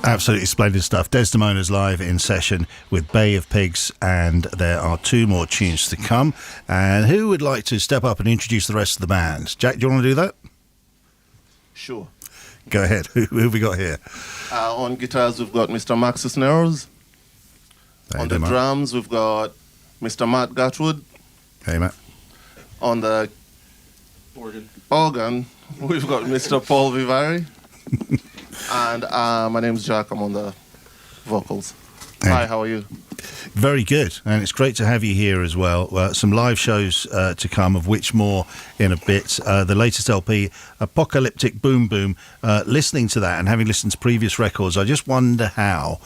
Absolutely splendid stuff. Demonas live in session with Bay of Pigs, and there are 2 more tunes to come. And who would like to step up and introduce the rest of the band? Jack, do you want to do that? Sure. Go ahead. Who have we got here? On guitars, we've got Mr. Max Cisneros. On the drums, we've got Mr. Matt Gatwood. Hey, Matt. On the organ, we've got Mr. Paul Vivari. And my name's Jack. I'm on the vocals. Hi, how are you? Very good, and it's great to have you here as well. Some live shows to come, of which more in a bit. The latest LP, Apocalyptic Boom Boom. Listening to that and having listened to previous records, I just wonder how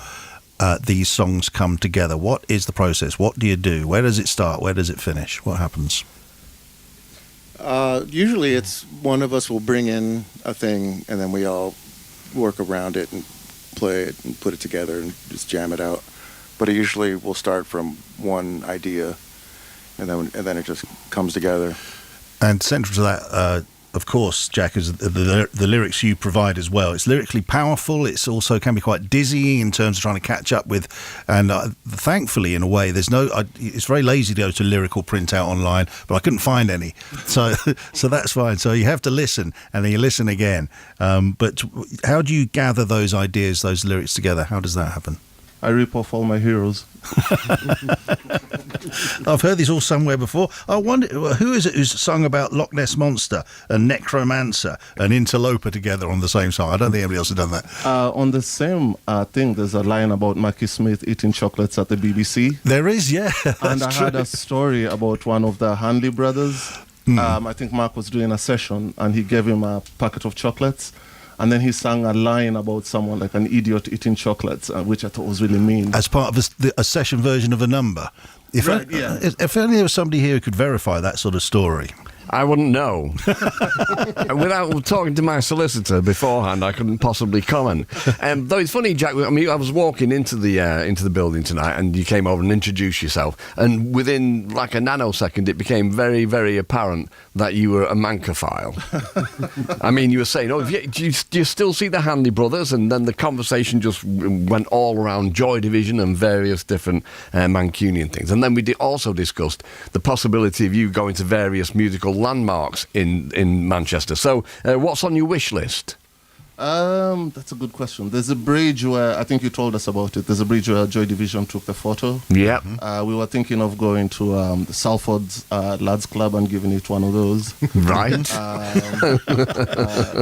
these songs come together. What is the process? What do you do? Where does it start? Where does it finish? What happens? Usually it's one of us will bring in a thing, and then we all work around it and play it and put it together and just jam it out. But it usually will start from one idea, and then it just comes together. And central to that, of course, Jack, is the lyrics you provide as well. It's lyrically powerful. It's also can be quite dizzying in terms of trying to catch up with. And thankfully, in a way, it's very lazy to go to lyrical printout online, but I couldn't find any. So that's fine. So you have to listen, and then you listen again. But how do you gather those ideas, those lyrics together? How does that happen? I rip off all my heroes. I've heard these all somewhere before. I wonder, who is it who's sung about Loch Ness Monster and Necromancer and Interloper together on the same song? I don't think anybody else has done that. On the same thing, there's a line about Mackie Smith eating chocolates at the BBC. There is, yeah. And I had a story about one of the Hanley brothers. I think Marc was doing a session, and he gave him a packet of chocolates. And then he sang a line about someone like an idiot eating chocolates, which I thought was really mean. As part of a session version of a number. If only there was somebody here who could verify that sort of story. I wouldn't know. Without talking to my solicitor beforehand, I couldn't possibly comment. Though it's funny, Jack. I mean, I was walking into the building tonight, and you came over and introduced yourself. And within like a nanosecond, it became very, very apparent that you were a Mancophile. I mean, you were saying, "Oh, do you still see the Hanley brothers?" And then the conversation just went all around Joy Division and various different Mancunian things. And then we also discussed the possibility of you going to various musical landmarks in Manchester. So what's on your wish list? That's a good question. There's a bridge where, I think you told us about it, there's a bridge where Joy Division took the photo. Yeah. We were thinking of going to the Salford's Lads Club and giving it one of those. Right.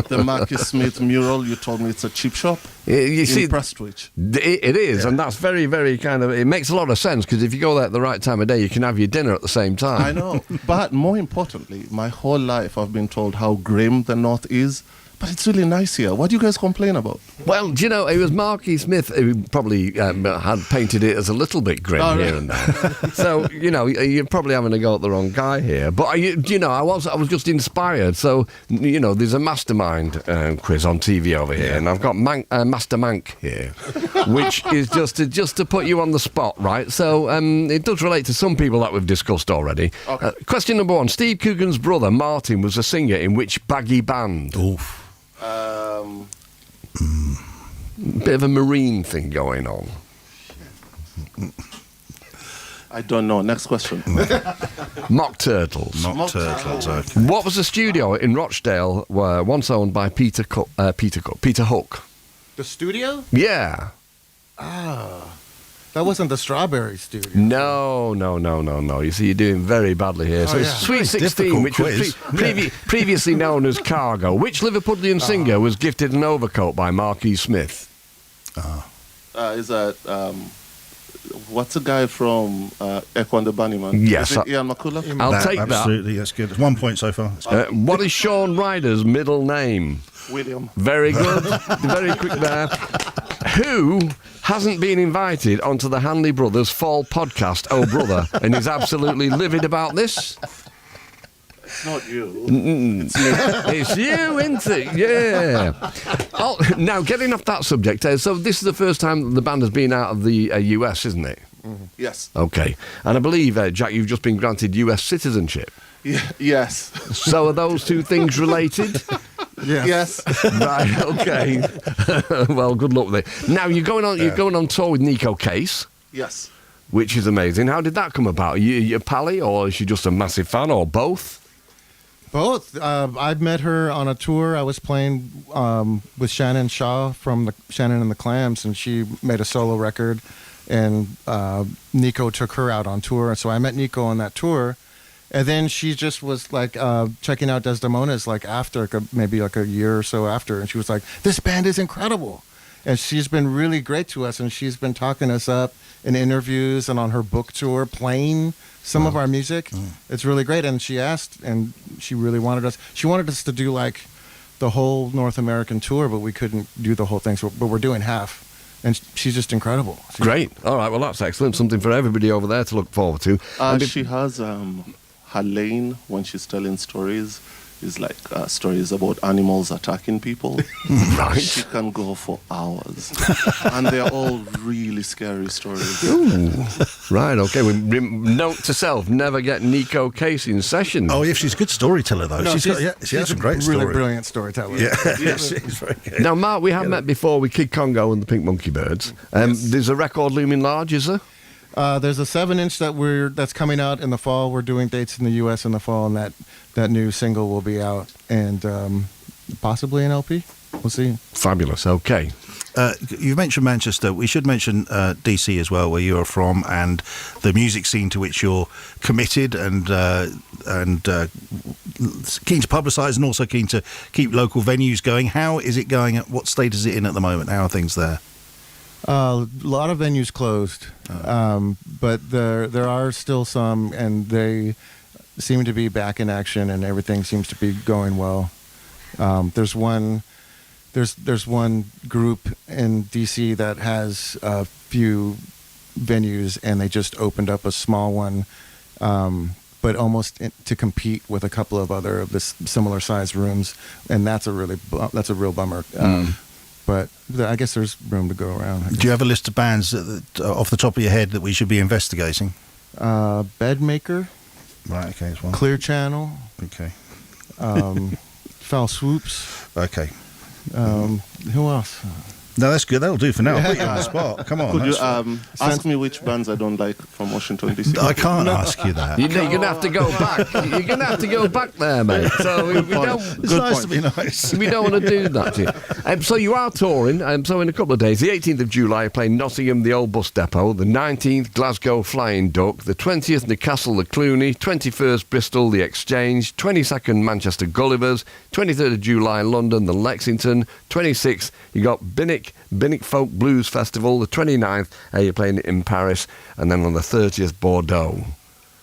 The Marcus Smith mural, you told me it's a cheap shop. You see, Prestwich. It is, and that's very, very kind of, it makes a lot of sense, because if you go there at the right time of day, you can have your dinner at the same time. I know, but more importantly, my whole life I've been told how grim the North is. But it's really nice here. What do you guys complain about? Well, do you know, it was Marky Smith who probably had painted it as a little bit grim here and there. So, you know, you're probably having a go at the wrong guy here. But, you know, I was just inspired. So, you know, there's a mastermind quiz on TV over here, and I've got Master Mank here, which is just to put you on the spot, right? So it does relate to some people that we've discussed already. Okay. Question number 1. Steve Coogan's brother, Martin, was a singer in which baggy band? Oof. Bit of a marine thing going on. I don't know. Next question. Mock Turtles. Mock Turtles, okay. What was the studio in Rochdale once owned by Peter Hook? The studio? Yeah. That wasn't the Strawberry Studio. No. You see, you're doing very badly here. So it's Sweet 16, which was previously known as Cargo. Which Liverpudlian singer was gifted an overcoat by Marquis Smith? Is that... what's the guy from Echo and the Bunnymen? Yes. Is it Ian McCulloch? I'll take that. Absolutely, that's good. 1 point so far. What is Sean Ryder's middle name? William. Very good. Very quick there. Who hasn't been invited onto the Hanley Brothers Fall podcast, Oh Brother, and is absolutely livid about this? It's not you. It's you, isn't it? Yeah. Oh, now, getting off that subject, so this is the first time the band has been out of the US, isn't it? Mm-hmm. Yes. Okay. And I believe, Jack, you've just been granted US citizenship. Yes. So are those two things related? Yes. Right, okay. Well, good luck with it. Now you're going on tour with Nico Case, Yes. which is amazing. How did that come about? Are you a pally, or is she just a massive fan, or both? Both. I met her on a tour. I was playing with Shannon Shaw from the Shannon and the Clams, and she made a solo record. And Nico took her out on tour. So I met Nico on that tour. And then she just was like checking out Demonas like after, maybe like a year or so after. And she was like, this band is incredible. And she's been really great to us. And she's been talking us up in interviews and on her book tour, playing some of our music. It's really great. And she asked, and she really wanted us to do like the whole North American tour, but we couldn't do the whole thing. So, but we're doing half. And she's just incredible. Great. All right, well, that's excellent. Something for everybody over there to look forward to. She has her lane when she's telling stories is like stories about animals attacking people. Right. She can go for hours. And they're all really scary stories. Ooh. Right, okay. Note to self, never get Nico Case in session. Oh, yeah, she's a good storyteller, though. No, she has some great really story. brilliant storyteller. Yeah, she's very good. Now, Mark, we have met before with Kid Congo and the Pink Monkey Birds. There's a record looming large, is there? There's a 7-inch that's coming out in the fall. We're doing dates in the U.S. in the fall, and that new single will be out, and possibly an LP. We'll see. Fabulous, okay. You mentioned Manchester. We should mention DC as well, where you're from, and the music scene to which you're committed and keen to publicise, and also keen to keep local venues going. How is it going? What state is it in at the moment? How are things there? A lot of venues closed, but there are still some, and they seem to be back in action, and everything seems to be going well. There's one group in DC that has a few venues, and they just opened up a small one, but almost to compete with a couple of other of this similar sized rooms, and that's a real bummer. But I guess there's room to go around. Do you have a list of bands off the top of your head that we should be investigating? Bedmaker. Right, okay, that's one. Clear Channel. Okay. Foul Swoops. Okay. Who else? No, that's good. That'll do for now. I'll put you on the spot. Come on. Could you that's- ask me which bands I don't like from Washington, D.C.? I can't ask you that. You're going to have to go back. You're going to have to go back there, mate. So we don't... It's nice to be nice. We don't want to do that to you. So you are touring. So in a couple of days, the 18th of July, you're playing Nottingham, the Old Bus Depot. The 19th, Glasgow, Flying Duck. The 20th, Newcastle, the Cluny. 21st, Bristol, the Exchange. 22nd, Manchester, Gullivers. 23rd of July, London, the Lexington. 26th, you got Binnock Folk Blues Festival. The 29th, you're playing it in Paris. And then on the 30th, Bordeaux.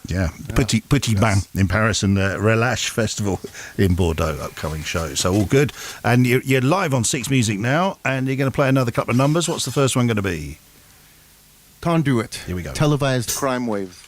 Yeah, Petit Bain in Paris and Relâche Festival in Bordeaux, upcoming show. So all good. And you're live on Six Music now, and you're going to play another couple of numbers. What's the first one going to be? Conduit. Here we go. Televised Crime Wave.